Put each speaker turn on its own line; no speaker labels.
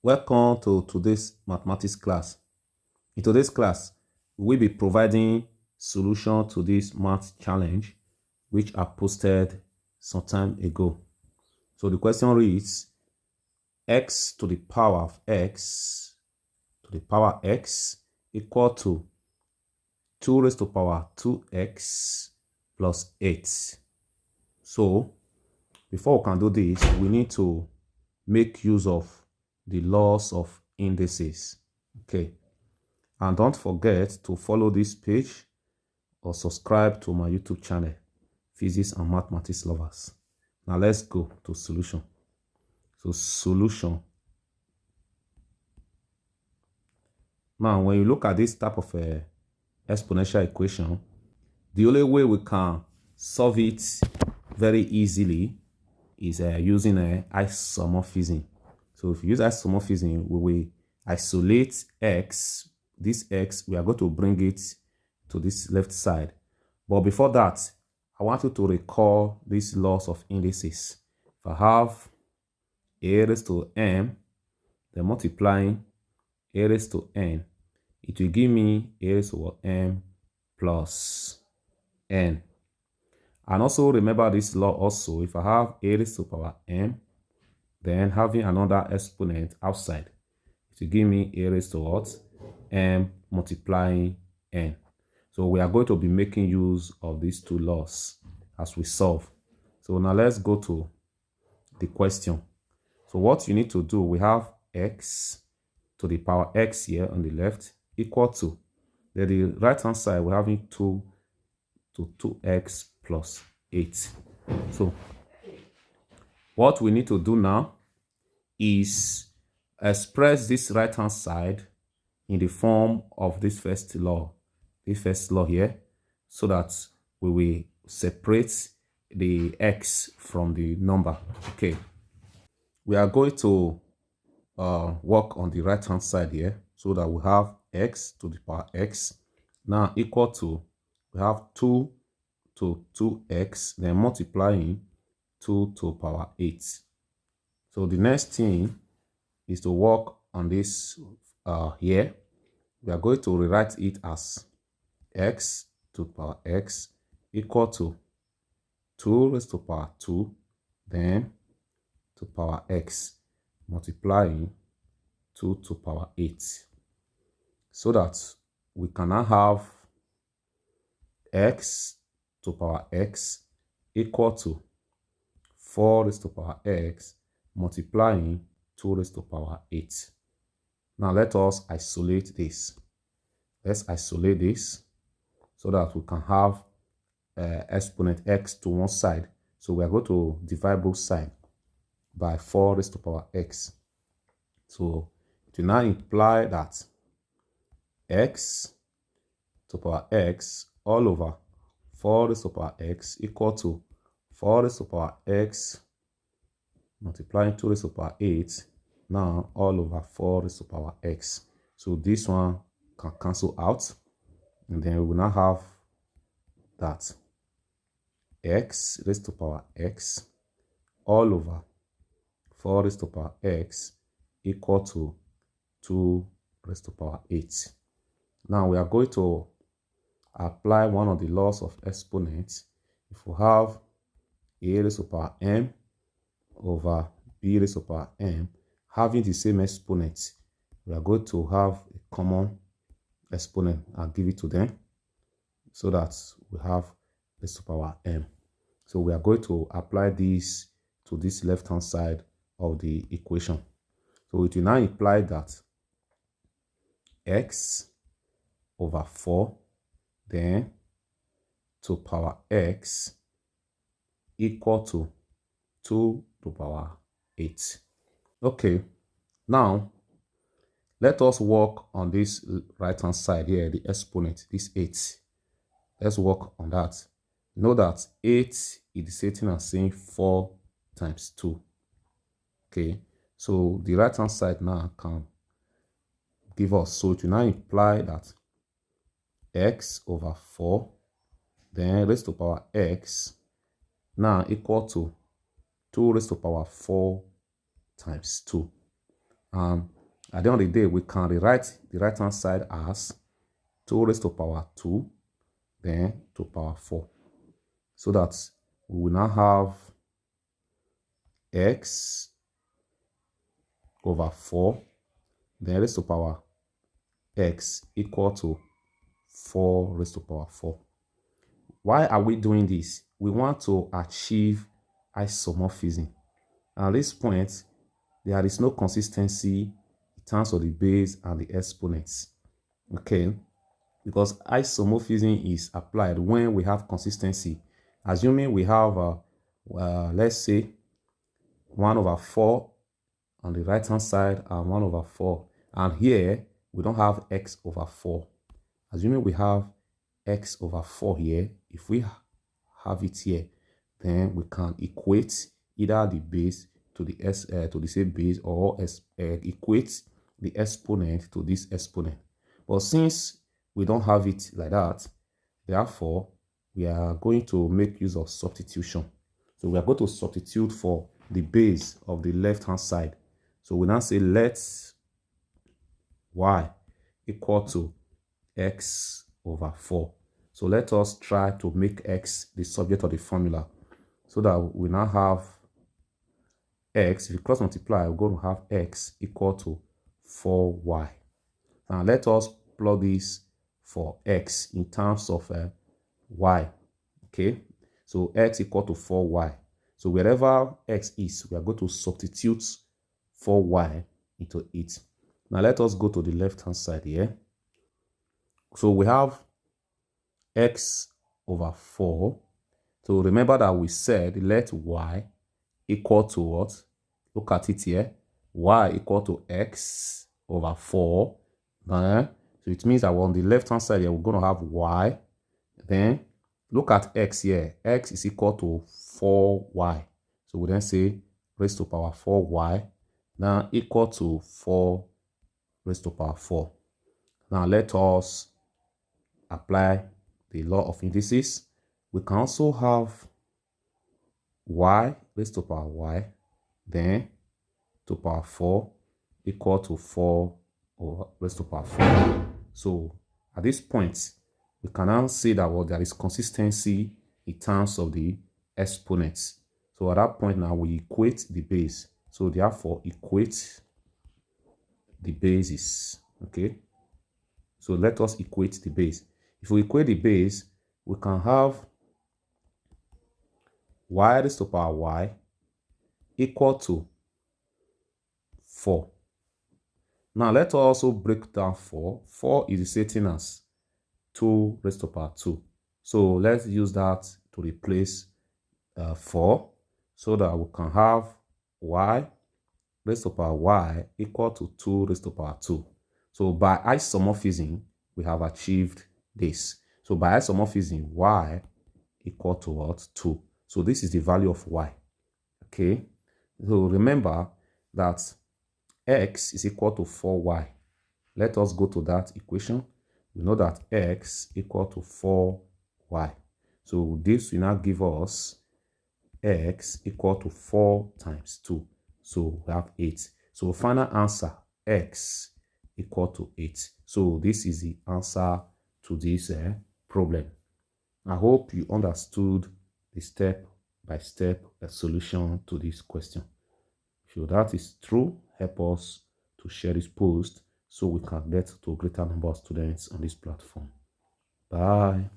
Welcome to today's mathematics class. In today's class, we will be providing solution to this math challenge which are posted some time ago. So the question reads, x to the power of x to the power x equal to 2 raised to power 2x plus 8. So before we can do this, we need to make use of the laws of indices. Okay, and don't forget to follow this page or subscribe to my YouTube channel, Physics and Mathematics Lovers. Now let's go to solution. So solution. Now when you look at this type of exponential equation, the only way we can solve it very easily is using isomorphism. So if you use isomorphism, we will isolate x. This x, we are going to bring it to this left side. But before that, I want you to recall these laws of indices. If I have a raised to m, then multiplying a raised to n, it will give me a raised to m plus n. And also remember this law also, if I have a raised to power m, then having another exponent outside, it will give me a raised to what? M multiplying n. So we are going to be making use of these two laws as we solve. So now let's go to the question. So what you need to do, we have x to the power x here on the left equal to, then the right hand side we're having 2 to 2x plus 8. So what we need to do now is express this right hand side in the form of this first law here, so that we will separate the x from the number. Okay, we are going to work on the right hand side here, so that we have x to the power x now equal to, we have 2 to 2x, then multiplying 2 to power 8. So the next thing is to work on this here. We are going to rewrite it as x to power x equal to 2 raised to power 2, then to power x multiplying 2 to power 8, so that we can now have x to power x equal to 4 raised to power x multiplying 2 raised to power 8. Now let us isolate this. Let's isolate this so that we can have exponent x to one side. So we are going to divide both sides by 4 raised to power x. So it will now imply that x to power x all over 4 raised to power x equal to 4 raised to power x multiplying 2 raised to power 8, now all over 4 raised to power x. So this one can cancel out, and then we will now have that x raised to power x all over 4 raised to power x equal to 2 raised to power 8. Now we are going to apply one of the laws of exponents. If we have a raised to power m over b raised to power m having the same exponent, we are going to have a common exponent and give it to them, so that we have raised to power m. So we are going to apply this to this left hand side of the equation. So it will now imply that x over 4 then to power x equal to 2 to power 8. Okay, now let us work on this right hand side here, the exponent, this 8. Let's work on that. Know that 8 is the same thing as saying 4 times 2. Okay, so the right hand side now can give us, so it will now imply that x over 4 then raised to power x now equal to 2 raised to power 4 times 2. At the end of the day, we can rewrite the right hand side as 2 raised to power 2, then to power 4. So that we will now have x over 4, then raised to power x equal to 4 raised to power 4. Why are we doing this? We want to achieve isomorphism. At this point, there is no consistency in terms of the base and the exponents. Okay, because isomorphism is applied when we have consistency. Assuming we have, let's say, 1 over 4 on the right hand side and 1 over 4. And here, we don't have x over 4. Assuming we have x over 4 here, if we have it here, then we can equate either the base to the same base, or equate the exponent to this exponent. But since we don't have it like that, therefore we are going to make use of substitution. So we are going to substitute for the base of the left hand side. So we now say let y equal to x over 4. So let us try to make x the subject of the formula, so that we now have x, if you cross multiply, we're going to have x equal to 4y. Now let us plug this for x in terms of y. Okay, so x equal to 4y. So wherever x is, we are going to substitute 4y into it. Now let us go to the left hand side here. So we have x over 4. So remember that we said let y equal to what? Look at it here. Y equal to x over 4. So it means that on the left hand side here, we're going to have y. Then look at x here. X is equal to 4y. So we then say raised to power 4y. Now equal to 4 raised to power 4. Now let us apply the law of indices. We can also have y raised to power y, then to power 4 equal to 4 over raised to power 4. So at this point, we can now say that there is consistency in terms of the exponents. So at that point now, we equate the base. So therefore, equate the bases. Okay. So let us equate the base. If we equate the base, we can have y raised to power y equal to 4. Now let us also break down 4. 4 is the same thing as 2 raised to power 2. So let's use that to replace 4, so that we can have y raised to power y equal to 2 raised to power 2. So by isomorphism, we have achieved this. So by isomorphism, y equal to what? 2. So this is the value of y. Okay. So remember that x is equal to 4y. Let us go to that equation. We know that x equal to 4y. So this will now give us x equal to 4 times 2. So we have 8. So final answer, x equal to 8. So this is the answer to this problem. I hope you understood the step-by-step solution to this question. If that is true, help us to share this post so we can get to a greater number of students on this platform. Bye.